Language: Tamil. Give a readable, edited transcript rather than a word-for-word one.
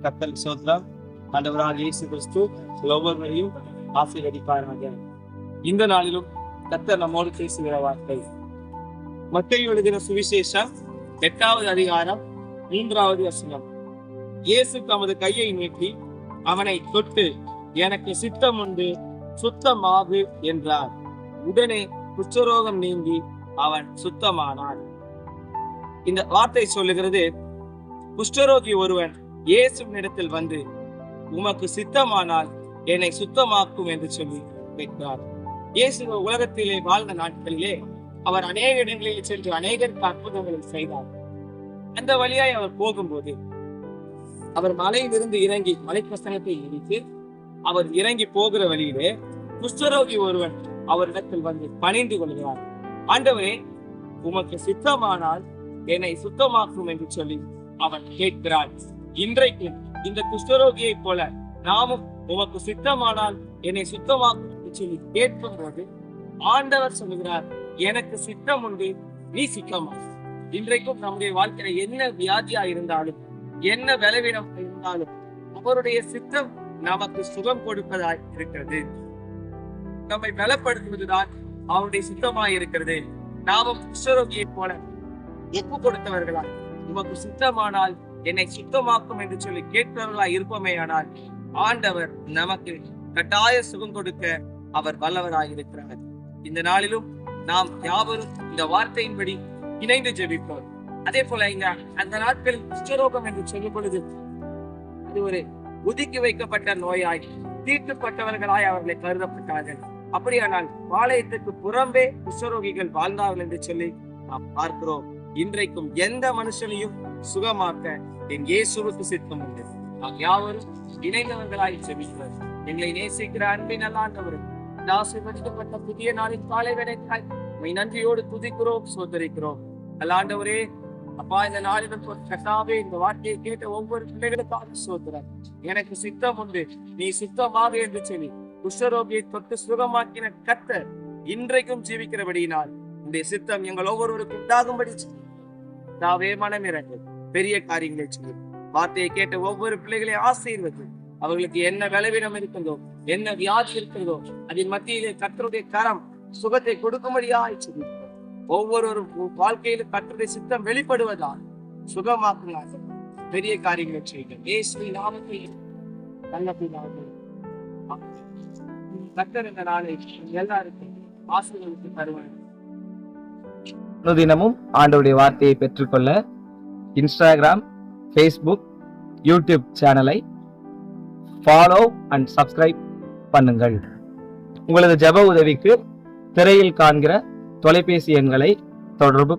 கர்த்தருக்கு ஸ்தோத்திரம். ஆண்டவராகிய இயேசு கிறிஸ்து ஒவ்வொருவரையும் ஆசீர்வதிப்பாராக. இந்த நாளிலும் கர்த்தர் நம்மோடு பேசுகிற வார்த்தை மத்தேயு எழுதின சுவிசேஷம் 8வது அதிகாரம் 3வது வசனம். இயேசு தமது கையை நீட்டி அவனை தொட்டு, எனக்கு சித்தம் உண்டு, சுத்தமாகு என்றார். உடனே குஷ்டரோகம் நீங்கி அவன் சுத்தமானான். இந்த வார்த்தை சொல்லுகிறது, குஷ்டரோகி ஒருவன் இயேசுவினிடத்தில் வந்து, உமக்கு சித்தமானால் என்னை சுத்தமாக்கும் என்று சொல்லி கேட்கிறார். இயேசு உலகத்திலே வாழ்ந்த நாட்களிலே அவர் அநேக இடங்களில் சென்று அநேகருக்கு அற்புதங்களை செய்தார். அந்த வழியாய் அவர் போகும்போது அவர் மலையிலிருந்து இறங்கி மலைப்பிரசனத்தை இடித்து அவர் இறங்கி போகிற வழியிலே குஷ்டரோகி ஒருவன் அவரிடத்தில் வந்து பணிந்து கொள்கிறார். ஆண்டவரே, உமக்கு சித்தமானால் என்னை சுத்தமாக்கும் என்று சொல்லி அவன் கேட்கிறான். இன்றைக்கு இந்த குஷ்டரோகியை போல நாமும் உமக்கு சித்தமானால் என்னை சுத்தமாக்கும் என்று சொல்லி கேட்கும் போது ஆண்டவர் சொல்லுகிறார், எனக்கு சித்தம் உண்டு, நீ சுத்தமா. இன்றைக்கும் நம்முடைய வாழ்க்கையில என்ன வியாதியா இருந்தாலும் என்ன பலவீனம் இருந்தாலும் அவருடைய சித்தம் நமக்கு சுகம் கொடுப்பதாய் இருக்கிறது. நம்மை பலப்படுத்துவதுதான் அவருடைய சித்தமாய் இருக்கிறது. நாமும் குஷ்டரோகியை போல ஒப்பு கொடுத்தவர்களால் உமக்கு சித்தமானால் என்னை சுத்தமாக்கும் என்று சொல்லி கேட்பவர்களாய் இருப்போமேயானால் ஆண்டவர் நமக்கு கட்டாய சுகம் கொடுக்க அவர் வல்லவராய் இருக்கிறார். இந்த நாளிலும் நாம் யாவரும் இந்த வார்த்தையின்படி இணைந்து ஜெபிப்போம். அதே போல அந்த நாட்களில் குஷ்டரோகம் என்று சொல்லும் பொழுது அது ஒரு ஒதுக்கி வைக்கப்பட்ட நோயாய், தீட்டுப்பட்டவர்களாய் அவர்களை கருதப்பட்டார்கள். அப்படியானால் பாளையத்துக்கு புறம்பே குஷ்டரோகிகள் வாழ்ந்தார்கள் என்று சொல்லி நாம் பார்க்கிறோம். இன்றைக்கும் எந்த மனுஷனையும் சுகமாக்க என் இயேசுவுக்கு சித்தம் உண்டு. நாம் யாவரும் இணைந்தவர்களாய் ஜெபிக்கிறோம். எங்களை நேசிக்கிற அன்பின் நல்லாண்டவரும் ஆசீர்வதிக்கப்பட்ட புதிய நாளின் காலை வேளைக்காய் நன்றியோடு துதிக்கிறோம், சோதரிக்கிறோம். நல்லாண்டவரே, அப்பா, இந்த நாளிலும் கட்டாவே இந்த வார்த்தையை கேட்ட ஒவ்வொரு பிள்ளைகளுக்காக சோதரன். எனக்கு சித்தம் உண்டு, நீ சுத்தமாக என்று சொல்லி குஷ்டரோகியை தொட்டு சுகமாக்கின கர்த்தர் இன்றைக்கும் ஜீவிக்கிறபடியினால் உடைய சித்தம் எங்கள் ஒவ்வொருவருக்கும் உண்டாகும்படி தாவே மனமிரண்டு பெரிய காரியங்களை சொல்லி வார்த்தையை கேட்ட ஒவ்வொரு பிள்ளைகளை ஆசீர்வதி. அவர்களுக்கு என்ன பலவீனம் இருக்கிறதோ, என்ன வியாதி இருக்கிறதோ, அதன் மத்தியிலே கர்த்தருடைய கரம் சுகத்தை கொடுக்கும்படியாய் சொல்லி ஒவ்வொருவரும் வாழ்க்கையில கர்த்தருடைய சித்தம் வெளிப்படுவதால் சுகமாக்குங்க. பெரிய காரியங்களை செய்யுங்க. இயேசுவின் நாமத்தில் கர்த்தர் இந்த நாளை எல்லாருக்கும் ஆசீர்வதித்து தருவார். தினமும் ஆண்டவருடைய வார்த்தையை பெற்றுக்கொள்ள இன்ஸ்டாகிராம், ஃபேஸ்புக், யூடியூப் சேனலை ஃபாலோ அண்ட் சப்ஸ்கிரைப் பண்ணுங்கள். உங்களது ஜெப உதவிக்கு திரையில் காண்கிற தொலைபேசி எண்களை தொடர்பு